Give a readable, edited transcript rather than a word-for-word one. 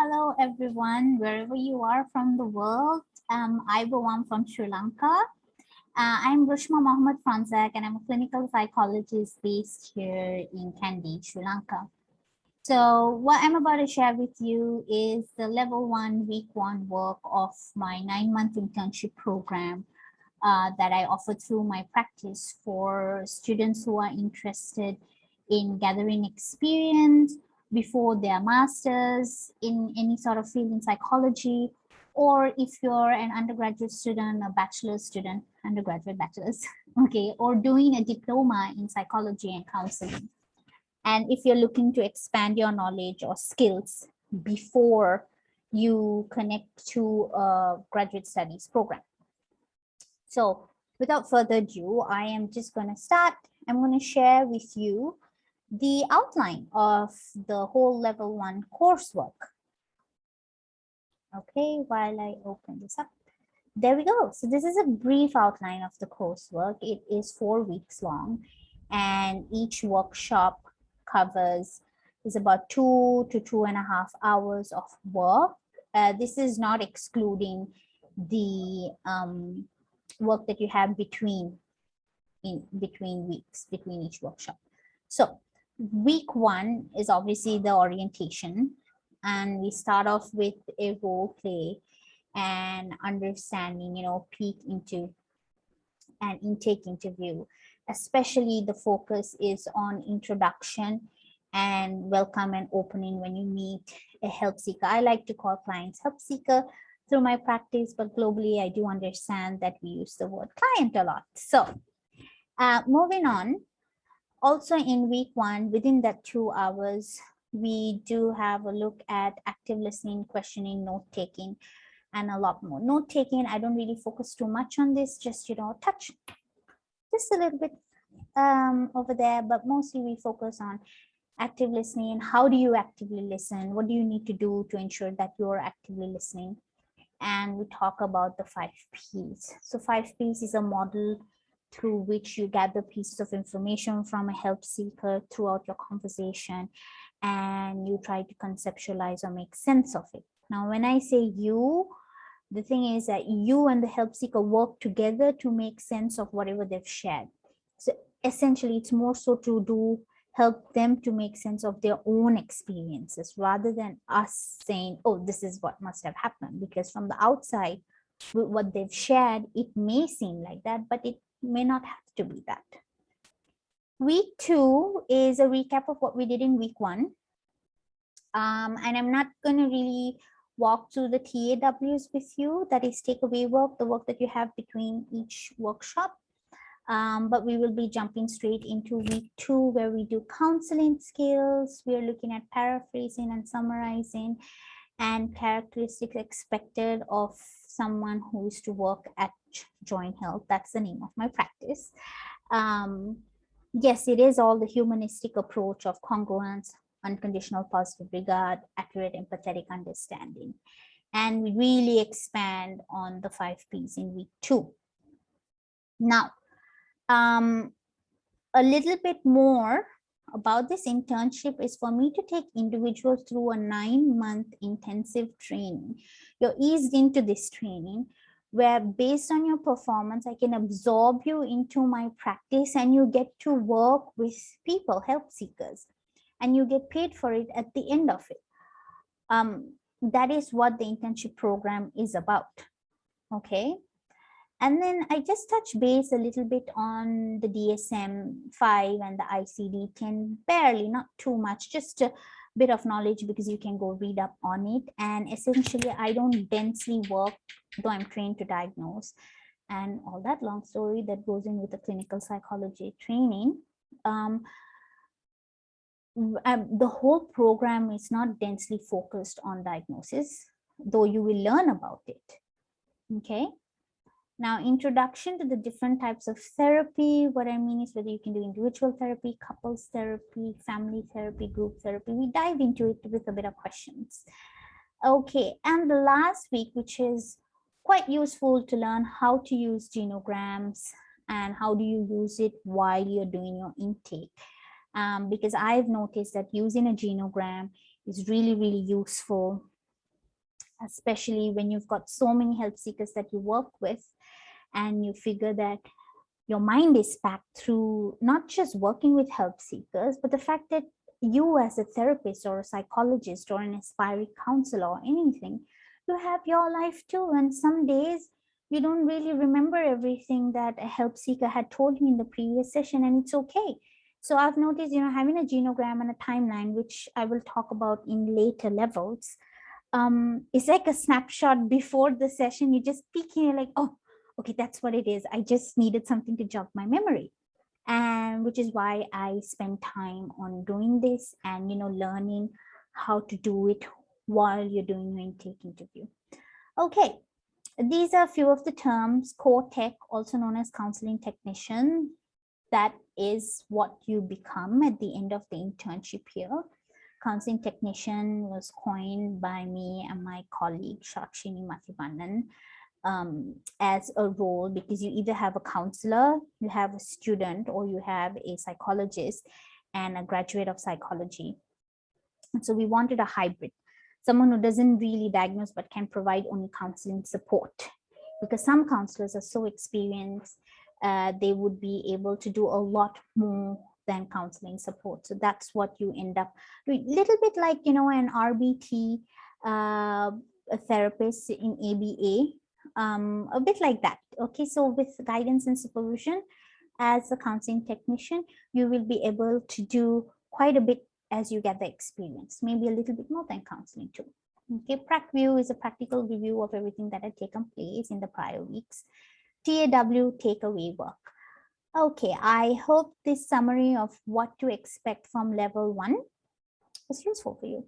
Hello, everyone, wherever you are from the world. I'm from Sri Lanka. I'm Rushma Mohammed Franzak, and I'm a clinical psychologist based here in Kandy, Sri Lanka. So, what I'm about to share with you is the level 1, week 1 work of my 9-month internship program that I offer through my practice for students who are interested in gathering experience before their masters in any sort of field in psychology, or if you're an undergraduate student, a bachelor's student, undergraduate bachelor's, okay, or doing a diploma in psychology and counseling. And if you're looking to expand your knowledge or skills before you connect to a graduate studies program. So without further ado, I am just going to start. I'm going to share with you the outline of the whole level 1 coursework. Okay, while I open this up. There we go. So this is a brief outline of the coursework. It is 4 weeks long, and each workshop is about 2 to 2.5 hours of work. This is not excluding the work that you have between weeks, between each workshop. So week 1 is obviously the orientation, and we start off with a role play and understanding, peek into an intake interview. Especially the focus is on introduction and welcome and opening when you meet a help seeker. I like to call clients help seeker through my practice, but globally I do understand that we use the word client a lot. So moving on, also in week 1, within that 2 hours, we do have a look at active listening, questioning, note-taking, and a lot more. Note-taking, I don't really focus too much on this, just, touch just a little bit over there, but mostly we focus on active listening. How do you actively listen? What do you need to do to ensure that you're actively listening? And we talk about the 5 Ps. So 5 Ps is a model through which you gather pieces of information from a help seeker throughout your conversation, and you try to conceptualize or make sense of it. Now, when I say you, the thing is that you and the help seeker work together to make sense of whatever they've shared. So essentially, it's more so to help them to make sense of their own experiences rather than us saying, oh, this is what must have happened. Because from the outside, with what they've shared, it may seem like that, but it may not have to be that. Week 2 is a recap of what we did in week 1. And I'm not going to really walk through the TAWs with you, that is takeaway work, the work that you have between each workshop. But we will be jumping straight into week 2, where we do counseling skills. We are looking at paraphrasing and summarizing, and characteristics expected of someone who is to work at J.O.I.N Health. That's the name of my practice. Yes, it is all the humanistic approach of congruence, unconditional positive regard, accurate empathetic understanding. And we really expand on the 5 Ps in week 2. Now, a little bit more about this internship is for me to take individuals through a 9-month intensive training. You're eased into this training where, based on your performance, I can absorb you into my practice, and you get to work with people, help seekers, and you get paid for it at the end of it. That is what the internship program is about. Okay. And then I just touch base a little bit on the DSM-5 and the ICD-10, barely, not too much, just a bit of knowledge, because you can go read up on it. And essentially, I don't densely work, though I'm trained to diagnose, and all that long story that goes in with the clinical psychology training. The whole program is not densely focused on diagnosis, though you will learn about it. Okay. Now, introduction to the different types of therapy. What I mean is whether you can do individual therapy, couples therapy, family therapy, group therapy. We dive into it with a bit of questions. Okay, and the last week, which is quite useful to learn how to use genograms and how do you use it while you're doing your intake. Because I've noticed that using a genogram is really, really useful especially when you've got so many help seekers that you work with, and you figure that your mind is packed through not just working with help seekers, but the fact that you as a therapist or a psychologist or an aspiring counselor or anything, you have your life too. And some days you don't really remember everything that a help seeker had told you in the previous session, and it's okay. So I've noticed, having a genogram and a timeline, which I will talk about in later levels, it's like a snapshot before the session. You just peek in, you're like, oh, okay, that's what it is. I just needed something to jog my memory. And which is why I spend time on doing this and, learning how to do it while you're doing your intake interview. Okay, these are a few of the terms. Core tech, also known as counseling technician, that is what you become at the end of the internship here. Counseling technician was coined by me and my colleague Shakshini Mathivanan as a role, because you either have a counselor, you have a student, or you have a psychologist and a graduate of psychology. And so we wanted a hybrid, someone who doesn't really diagnose but can provide only counseling support, because some counselors are so experienced, they would be able to do a lot more than counseling support. So that's what you end up doing, little bit like, an RBT, a therapist in ABA, a bit like that. Okay, so with guidance and supervision as a counseling technician, you will be able to do quite a bit as you get the experience, maybe a little bit more than counseling too. Okay, prac view is a practical review of everything that had taken place in the prior weeks. TAW, takeaway work. Okay, I hope this summary of what to expect from level 1 was useful for you.